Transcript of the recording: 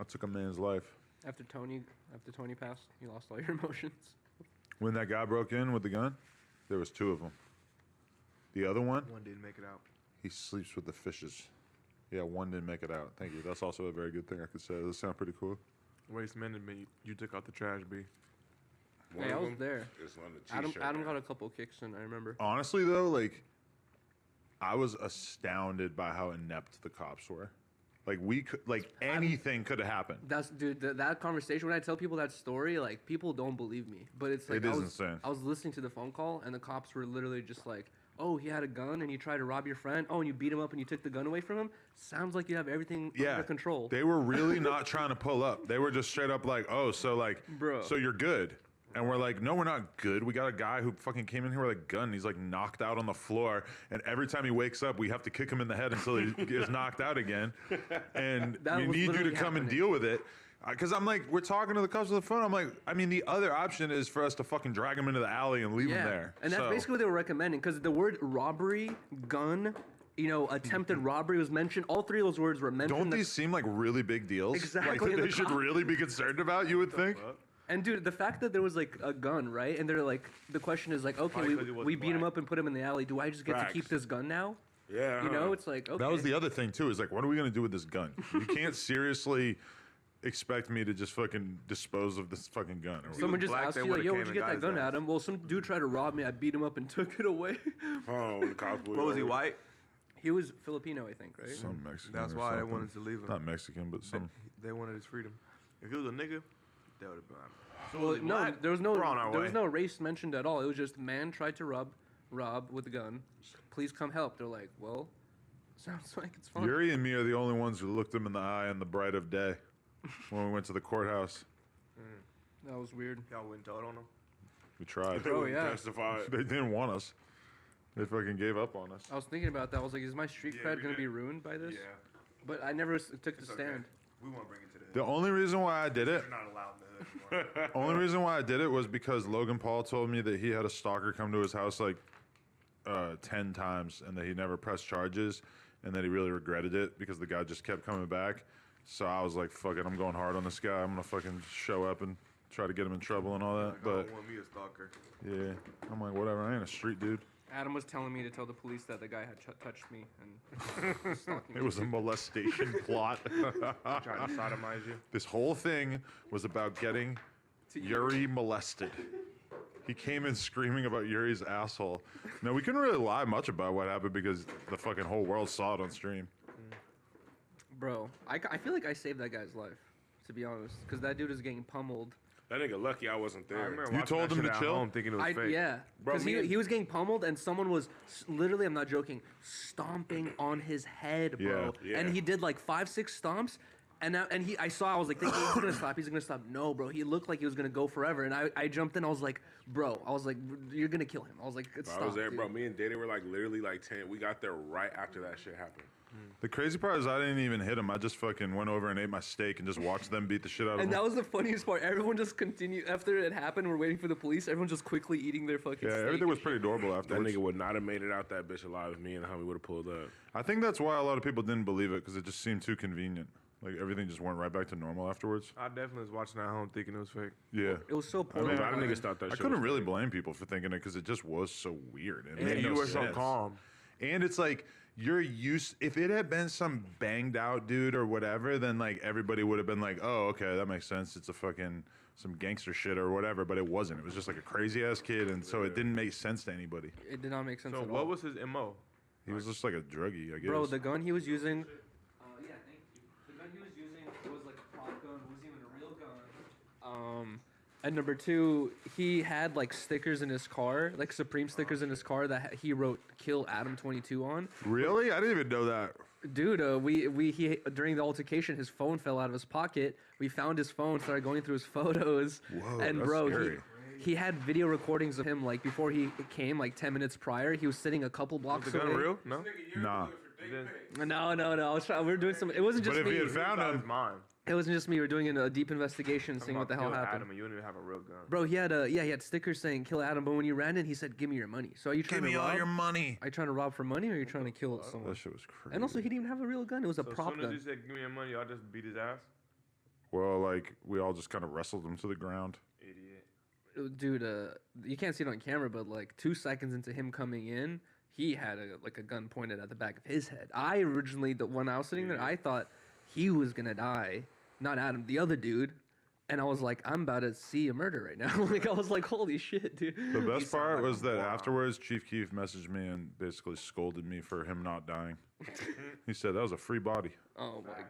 took a man's life. After Tony passed, you lost all your emotions. When that guy broke in with the gun, there was 2 of them. The other one, One didn't make it out. he sleeps with the fishes. Yeah, one didn't make it out. Thank you. That's also a very good thing I could say. Does that sound pretty cool? Waste management. You took out the trash, B. Hey, I was there. It's on the Adam t-shirt. got a couple kicks in, I remember. Honestly, though, like, I was astounded by how inept the cops were. Like, anything could have happened. That's dude. That conversation. When I tell people that story, like people don't believe me. But it's like It is insane. I was listening to the phone call, and the cops were literally just like, "Oh, he had a gun, and you tried to rob your friend. Oh, and you beat him up, and you took the gun away from him. Sounds like you have everything under control." They were really not trying to pull up. They were just straight up like, "Oh, so like, Bro. so you're good." And we're like, "No, we're not good. We got a guy who fucking came in here with a gun. He's like knocked out on the floor, and every time he wakes up, we have to kick him in the head until he gets knocked out again. And That we was need you to literally come and happening. deal with it." Because I'm like, we're talking to the cops on the phone. I'm like, I mean, the other option is for us to fucking drag him into the alley and leave him there. And that's basically what they were recommending, because the word robbery, gun, attempted robbery was mentioned. All 3 of those words were mentioned. Don't these seem like really big deals? Exactly, Like, the they should cop- really be concerned about. You would think. And dude, the fact that there was like a gun, right? And they're like, the question is like, okay, Probably 'cause he was we beat him black. up and put him in the alley. Do I just get Facts. to keep this gun now? Yeah. It's like, okay. That was the other thing too. Is like, what are we gonna do with this gun? You can't seriously expect me to just fucking dispose of this fucking gun. Or Someone just black, asked they you, like, would've yo, came where'd you and get that got his gun, ass. Adam? Well, some dude tried to rob me. I beat him up and took it away. Oh, the cops. What was he, white? He was Filipino, I think, right? some Mexican. That's or why they something. wanted to leave him. Not Mexican, but some. They wanted his freedom. If he was a nigga, that would have been. So Well, was he no, black? there was no We're on our way. race mentioned at all. It was just man tried to rob with a gun. Please come help. They're like, well, sounds like it's fine. Yuri and me are the only ones who looked him in the eye in the bright of day when we went to the courthouse. That was weird. Y'all went and told on him. We tried. They Oh, wouldn't yeah. testify. They didn't want us. They fucking gave up on us. I was thinking about that. I was like, is my street Yeah, cred we gonna did. be ruined by this? Yeah. But I never took the It's stand. okay. We won't bring it to the hood. The only reason why I did it, You're not allowed in the hood anymore. only reason why I did it was because Logan Paul told me that he had a stalker come to his house like 10 times and that he never pressed charges and that he really regretted it because the guy just kept coming back. So I was like, fuck it, I'm going hard on this guy. I'm gonna fucking show up and try to get him in trouble and all that. Like, I But don't want me a stalker. yeah, I'm like, whatever, I ain't a street dude. Adam was telling me to tell the police that the guy had touched me and stalking me. It was a molestation plot. Trying to sodomize you. This whole thing was about getting Yuri molested. He came in screaming about Yuri's asshole. Now, we couldn't really lie much about what happened because the fucking whole world saw it on stream. Bro, I feel like I saved that guy's life, to be honest, because that dude is getting pummeled. That nigga lucky I wasn't I there. remember You watching told that him shit to at chill? home thinking it was fake. Yeah, Bro, because me and- he was getting pummeled, and someone was literally, I'm not joking, stomping on his head, bro. Yeah. Yeah. And he did like 5-6 stomps, and I was like, thinking, he's gonna stop, he's gonna stop. No, bro, he looked like he was gonna go forever, and I jumped in, I was like, you're gonna kill him. I was like, stop, I was there, dude. bro. Me and Danny were like literally like 10. We got there right after that shit happened. The crazy part is I didn't even hit him. I just fucking went over and ate my steak and just watched them beat the shit out of And him. that was the funniest part. Everyone just continued after it happened. We're waiting for the police. Everyone just quickly eating their fucking. Yeah, steak everything and was shit. pretty adorable That afterwards. nigga would not have made it out that bitch alive if me and the homie would have pulled up. I think that's why a lot of people didn't believe it because it just seemed too convenient. Like everything just went right back to normal afterwards. I definitely was watching at home thinking it was fake. Yeah. It was so I poorly. mean, A lot of planned. niggas thought that I shit couldn't was really fake. blame people for thinking it because it just was so weird. It And made you no were so sense. calm. And it's like you're used. If it had been some banged out dude or whatever, then like everybody would have been like, "Oh, okay, that makes sense. It's a fucking some gangster shit or whatever." But it wasn't. It was just like a crazy ass kid, and so it didn't make sense to anybody. It did not make sense So at all. what was his MO? He was just like a druggie, I guess. Bro, the gun he was using. Yeah, thank you. The gun he was using was like a prop gun. It wasn't even a real gun. And number 2, he had like stickers in his car, like Supreme stickers in his car that he wrote "Kill Adam 22" on. Really? I didn't even know that. Dude, he during the altercation, his phone fell out of his pocket. We found his phone, started going through his photos. Whoa, and that's bro, scary. he had video recordings of him like before he came, like 10 minutes prior. He was sitting a couple blocks The gun away. real? No. Nah. No. I was trying. We were doing some. It wasn't But just if me. he had found That was him, mine. It wasn't just me. We were doing a deep investigation, seeing what the hell happened. Adam, and you didn't even have a real gun. Bro, he had stickers saying "Kill Adam," but when you ran in, he said, "Give me your money." So are you trying give me to rob? all your money. Are you trying to rob for money, or are you trying to kill someone? That shit was crazy. And also, he didn't even have a real gun. It was a So as prop soon as he gun. said, "Give me your money," y'all just beat his ass. Well, like we all just kind of wrestled him to the ground. Idiot. Dude, you can't see it on camera, but like 2 seconds into him coming in, he had a gun pointed at the back of his head. I originally, when I was sitting there, I thought he was gonna die, not Adam, the other dude. And I was like, I'm about to see a murder right now. Like I was like, holy shit, dude. The best sound part like was a that moron. afterwards, Chief Keef messaged me and basically scolded me for him not dying. He said that was a free body. Oh my